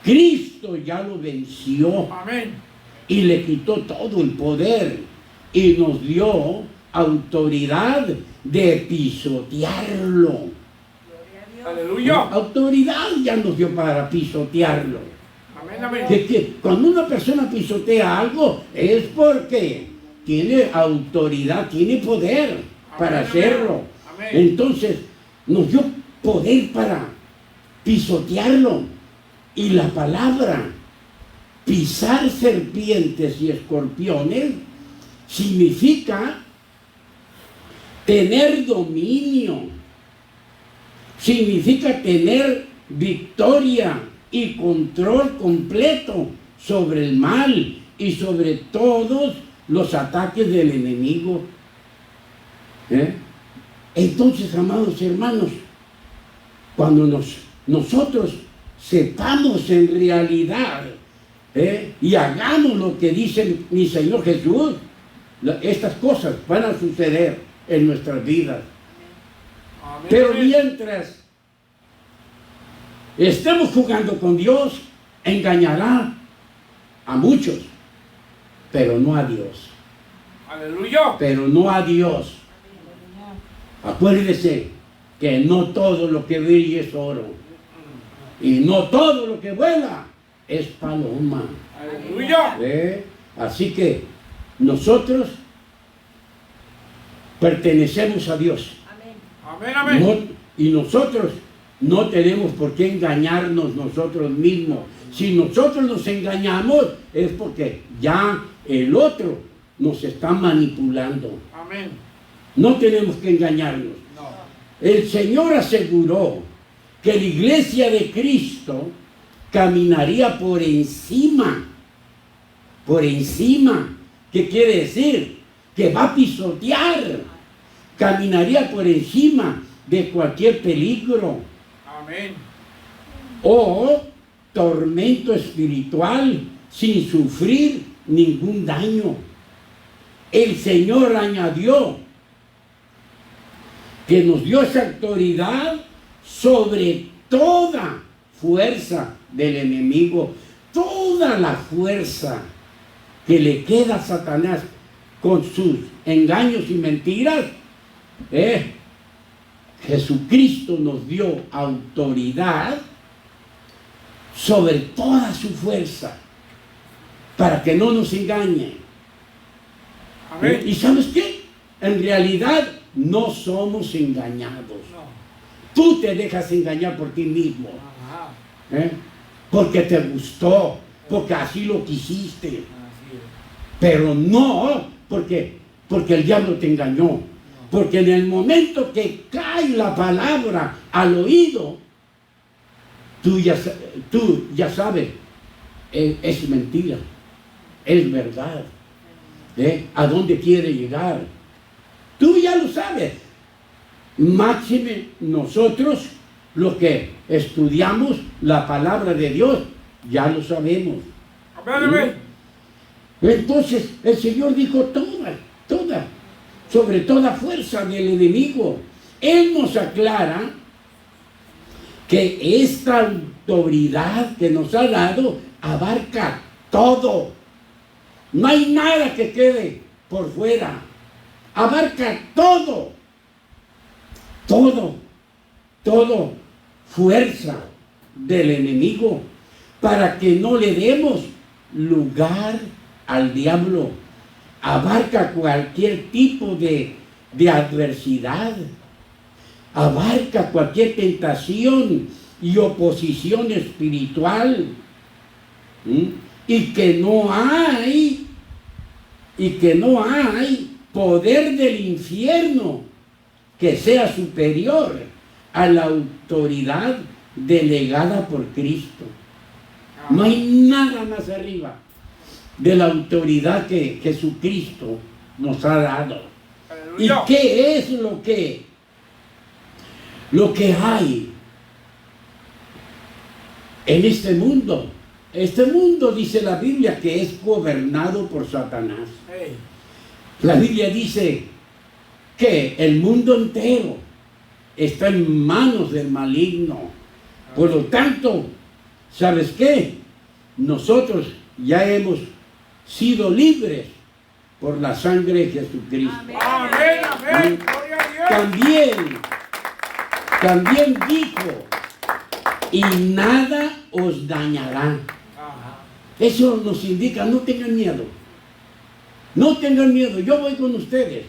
Cristo ya lo venció. Amén. Y le quitó todo el poder y nos dio autoridad de pisotearlo. Gloria a Dios. Aleluya. Autoridad ya nos dio para pisotearlo. Amén, amén. Que cuando una persona pisotea algo es porque tiene autoridad, tiene poder para Amén, hacerlo. amén. Entonces nos dio poder para pisotearlo. Y la palabra pisar serpientes y escorpiones significa tener dominio, significa tener victoria y control completo sobre el mal y sobre todos los ataques del enemigo. Entonces, amados hermanos, cuando nosotros sepamos en realidad y hagamos lo que dice mi Señor Jesús, estas cosas van a suceder en nuestras vidas. Amén, Pero amén. mientras estemos jugando con Dios, engañará a muchos, pero no a Dios. Aleluya. Pero no a Dios. Acuérdese que no todo lo que brilla es oro. Y no todo lo que vuela es paloma. Aleluya. Así que nosotros pertenecemos a Dios. Amén. Amén, amén. Y nosotros no tenemos por qué engañarnos nosotros mismos. Si nosotros nos engañamos es porque ya el otro nos está manipulando. Amén. No tenemos que engañarnos. No. El Señor aseguró que la iglesia de Cristo caminaría por encima. Por encima. ¿Qué quiere decir? Que va a pisotear. Caminaría por encima de cualquier peligro Amén. o tormento espiritual sin sufrir ningún daño. El Señor añadió que nos dio esa autoridad sobre toda fuerza del enemigo, toda la fuerza que le queda a Satanás con sus engaños y mentiras. Jesucristo nos dio autoridad sobre toda su fuerza para que no nos engañe. Amén. ¿Y sabes qué? En realidad no somos engañados. No. Tú te dejas engañar por ti mismo, Ajá. porque te gustó, porque así lo quisiste, Así es. pero no porque el diablo te engañó. Porque en el momento que cae la palabra al oído, tú ya sabes, es mentira, es verdad. ¿A dónde quiere llegar? Tú ya lo sabes. Máxime nosotros, los que estudiamos la palabra de Dios, ya lo sabemos. Amén, amén. Entonces el Señor dijo sobre toda fuerza del enemigo. Él nos aclara que esta autoridad que nos ha dado abarca todo. No hay nada que quede por fuera. Abarca todo. Todo fuerza del enemigo para que no le demos lugar al diablo. Abarca cualquier tipo de adversidad. Abarca cualquier tentación y oposición espiritual. Y que no hay poder del infierno que sea superior a la autoridad delegada por Cristo. No hay nada más arriba de la autoridad que Jesucristo nos ha dado. Aleluya. ¿Y qué es lo que hay en este mundo? Este mundo, dice la Biblia, que es gobernado por Satanás. Hey. La Biblia dice que el mundo entero está en manos del maligno. Por lo tanto, ¿sabes qué? Nosotros ya hemos sido libres por la sangre de Jesucristo. Amén. Amén. Gloria a Dios. También dijo, y nada os dañará. Ajá. Eso nos indica, no tengan miedo. No tengan miedo, yo voy con ustedes.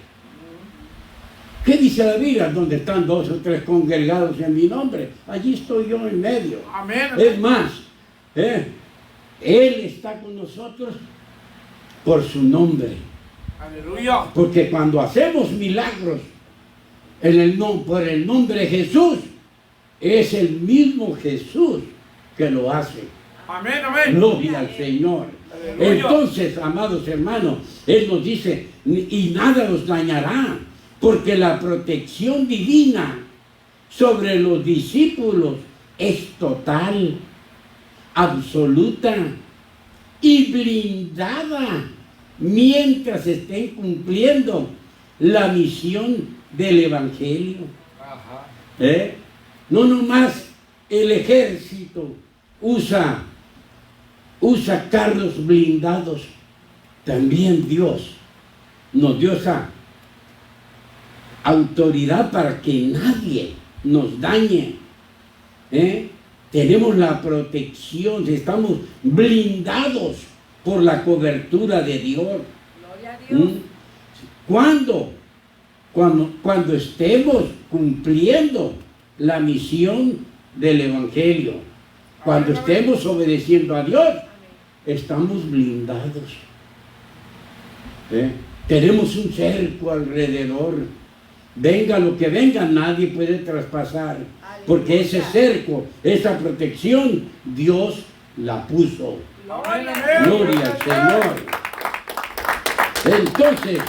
¿Qué dice la Biblia? Donde están 2 o 3 congregados en mi nombre, allí estoy yo en medio. Amén. Es más, Él está con nosotros por su nombre. Aleluya. Porque cuando hacemos milagros por el nombre de Jesús, es el mismo Jesús que lo hace. Amén. Amén. Gloria al Señor. Aleluya. Entonces, amados hermanos, Él nos dice, y nada os dañará, porque la protección divina sobre los discípulos es total, absoluta y blindada mientras estén cumpliendo la misión del Evangelio. Ajá. No nomás el ejército usa carros blindados, también Dios nos dio esa autoridad para que nadie nos dañe. Tenemos la protección, estamos blindados por la cobertura de Dios. Gloria a Dios. Cuando estemos cumpliendo la misión del Evangelio, cuando estemos obedeciendo a Dios, estamos blindados. Tenemos un cerco alrededor. Venga lo que venga, nadie puede traspasar. Porque ese cerco, esa protección, Dios la puso. Amén. Gloria al Señor. Entonces,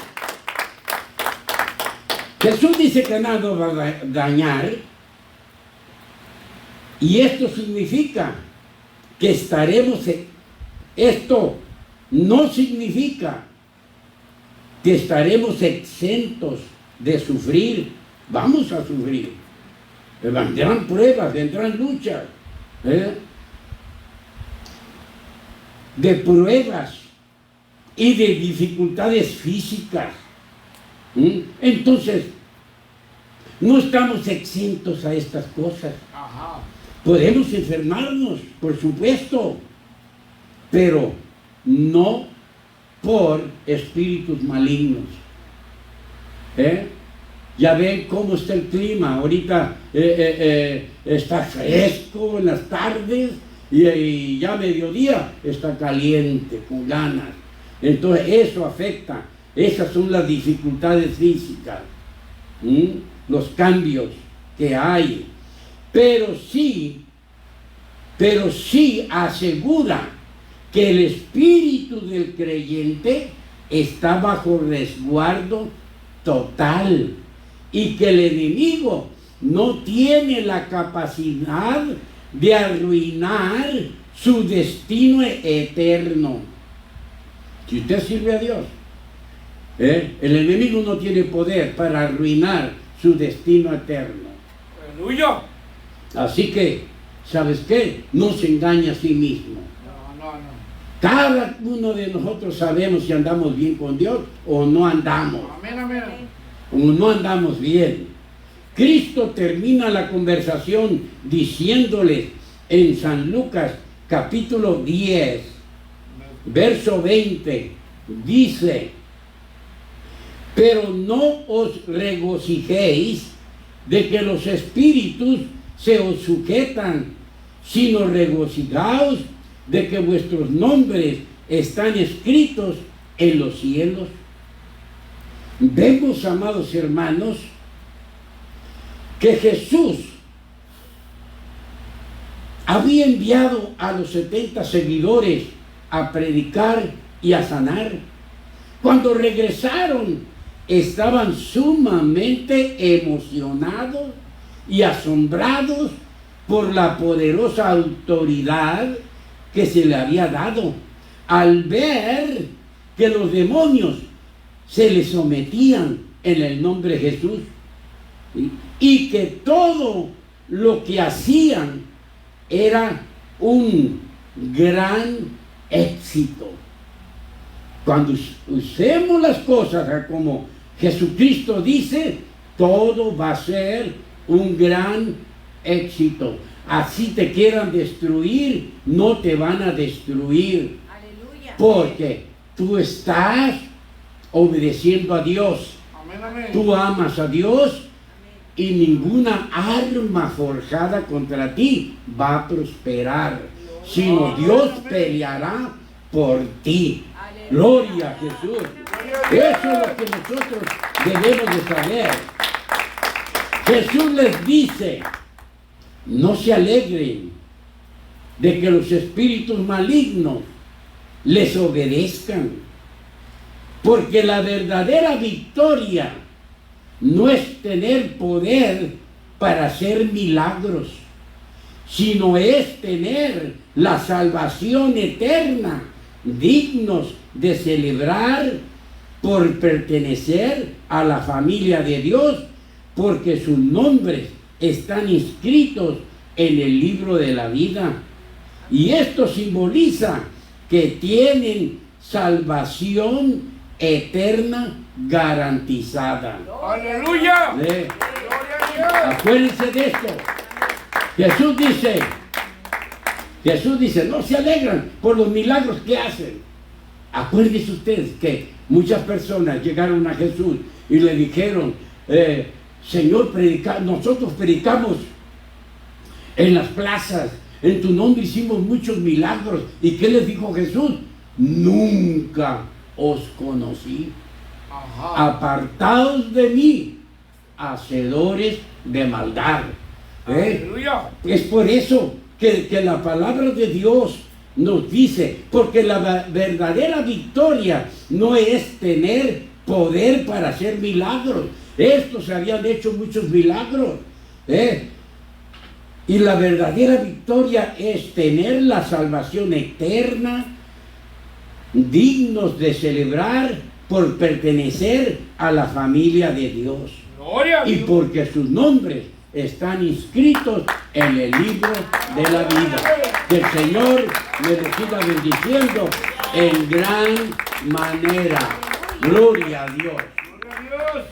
Jesús dice que nada va a dañar. Y esto significa que esto no significa que estaremos exentos de sufrir. Vamos a sufrir. Vendrán pruebas, vendrán luchas. De pruebas y de dificultades físicas. Entonces, no estamos exentos a estas cosas. Ajá. Podemos enfermarnos, por supuesto, pero no por espíritus malignos. Ya ven cómo está el clima. Ahorita está fresco en las tardes y ya a mediodía está caliente, con ganas. Entonces eso afecta. Esas son las dificultades físicas, los cambios que hay. Pero sí asegura que el espíritu del creyente está bajo resguardo total y que el enemigo no tiene la capacidad de arruinar su destino eterno. Si usted sirve a Dios, el enemigo no tiene poder para arruinar su destino eterno. Aleluya. Así que, ¿sabes qué? No se engaña a sí mismo. No. Cada uno de nosotros sabemos si andamos bien con Dios o no andamos. Amén, amén. O no andamos bien. Cristo termina la conversación diciéndoles en San Lucas capítulo 10, verso 20, dice: pero no os regocijéis de que los espíritus se os sujetan, sino regocijaos de que vuestros nombres están escritos en los cielos. Vemos, amados hermanos, que Jesús había enviado a los 70 seguidores a predicar y a sanar. Cuando regresaron, estaban sumamente emocionados y asombrados por la poderosa autoridad que se le había dado, al ver que los demonios se les sometían en el nombre de Jesús, y que todo lo que hacían era un gran éxito. Cuando usemos las cosas como Jesucristo dice, todo va a ser un gran éxito. Así te quieran destruir, no te van a destruir. Aleluya. Porque tú estás obedeciendo a Dios. Amén, amén. Tú amas a Dios y ninguna arma forjada contra ti va a prosperar, sino Dios peleará por ti. Aleluya. Gloria a Jesús. Eso es lo que nosotros debemos de saber. Jesús les dice: no se alegren de que los espíritus malignos les obedezcan, porque la verdadera victoria no es tener poder para hacer milagros, sino es tener la salvación eterna, dignos de celebrar por pertenecer a la familia de Dios, porque sus nombres están inscritos en el libro de la vida. Y esto simboliza que tienen salvación eterna garantizada. Aleluya. ¿Eh? Gloria a Dios. Acuérdense de esto. Jesús dice, no se alegran por los milagros que hacen. Acuérdense ustedes que muchas personas llegaron a Jesús y le dijeron, Señor, nosotros predicamos en las plazas, en tu nombre hicimos muchos milagros. ¿Y qué les dijo Jesús? Nunca os conocí. Ajá. Apartaos de mí, hacedores de maldad. Aleluya. Es por eso que la palabra de Dios nos dice, porque la verdadera victoria no es tener poder para hacer milagros. Estos se habían hecho muchos milagros. Y la verdadera victoria es tener la salvación eterna, dignos de celebrar por pertenecer a la familia de Dios. Gloria a Y Dios. porque sus nombres están inscritos en el libro de la vida. Que el Señor me lo siga bendiciendo en gran manera. Gloria a Dios. Gloria a Dios.